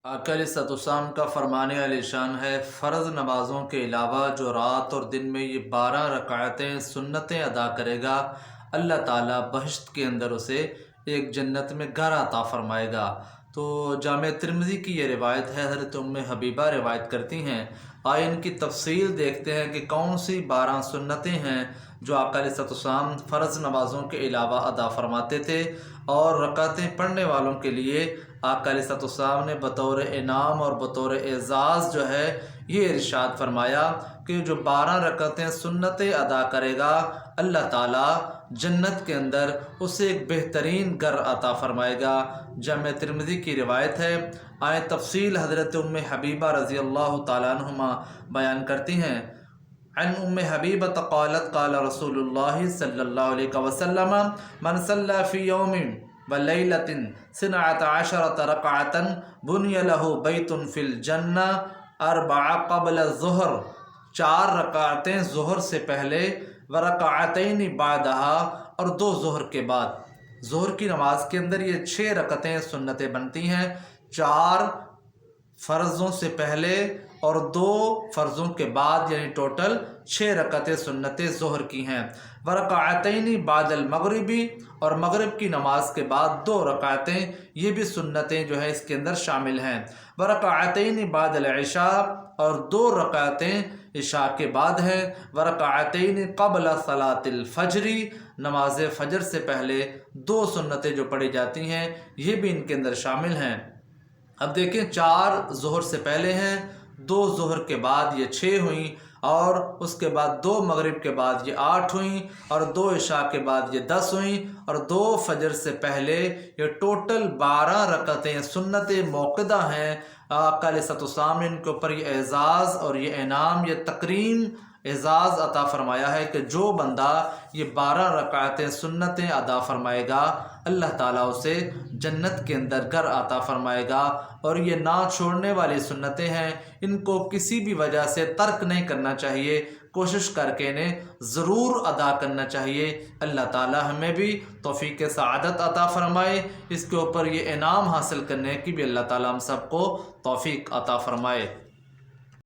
आका अलैहिस्सलाम का फरमाने आलीशान है, फ़र्ज़ नमाज़ों के अलावा जो रात और दिन में ये 12 रकातें सुन्नतें अदा करेगा, अल्लाह ताला बहिश्त के अंदर उसे एक जन्नत में घर अता फ़रमाएगा। तो जामे तिर्मिज़ी की ये रिवायत है, हज़रत उम्मे हबीबा रिवायत करती हैं। आइए इनकी तफ़सील देखते हैं कि कौन सी 12 सुन्नतें हैं जो आका अलैहिस्सलाम फ़र्ज़ नमाज़ों के अलावा अदा फ़रमाते थे, और रकातें पढ़ने वालों के लिए आका अलैहिस्सलाम ने बतौर इनाम और बतौर एज़ाज़ जो है ये इरशाद फरमाया कि जो 12 रकातें सुन्नतें अदा करेगा, अल्लाह ताला जन्नत के अंदर उसे एक बेहतरीन घर अता फ़रमाएगा। जामे तिर्मिज़ी की रिवायत है। आए तफ़सील हज़रत उम्मे हबीबा रज़ी अल्लाह तआला अन्हुमा बयान करती हैं। अन उम्मे हबीबा क़ालत क़ाल रसूलुल्लाह सल्लल्लाहु अलैहि वसल्लम मन सल्ला फ़ी यौमिन व लैलतिन सिनअत अशरत रकअतन बुनिय लहु बैतुन फ़िल जन्ना अरबअ क़ब्ल ज़ुहर, 4 रकातें ज़ुहर से पहले व रकातैन बादहा, और 2 ज़ुहर के बाद। ज़ुहर की नमाज के अंदर ये 6 रकतें सुन्नतें बनती हैं, 4 फ़र्ज़ों से पहले और 2 फ़र्ज़ों के बाद, यानी टोटल 6 रकतें सुन्नतें ज़ुहर की हैं। व रकातैन बादल मगरिबी, और मगरिब की नमाज के बाद 2 रकातें, ये भी सुन्नतें जो है इसके अंदर शामिल हैं। व रकातैन बादल इशा, और 2 रकातें इशा के बाद हैं। व रकातैन क़ब्ल सलातिल फ़ज्री, नमाज फ़जर से पहले 2 सुन्नतें जो पढ़ी जाती हैं ये भी इनके अंदर शामिल हैं। अब देखें, 4 ज़ुहर से पहले हैं, 2 ज़ुहर के बाद ये 6 हुई, और उसके बाद 2 मगरिब के बाद ये 8 हुई, और 2 इशा के बाद ये 10 हुई, और 2 फजर से पहले ये टोटल 12 रकतें सुन्नतें मौक़दा हैं। आका अलैहिस्सलाम ने इनके ऊपर ये एज़ाज़ और ये इनाम, ये तकरीम, एज़ाज़ अता फ़रमाया है कि जो बंदा ये 12 रकातें सुन्नतें अदा फ़रमाएगा, अल्लाह ताला उसे जन्नत के अंदर घर अता फ़रमाएगा। और ये ना छोड़ने वाली सुन्नतें हैं, इनको किसी भी वजह से तर्क नहीं करना चाहिए, कोशिश करके इन्हें ज़रूर अदा करना चाहिए। अल्लाह ताला हमें भी तौफ़ीक़ सआदत अता फ़रमाए, इसके ऊपर ये इनाम हासिल करने की भी अल्लाह ताला हम सबको तौफ़ीक़ अता फ़रमाए।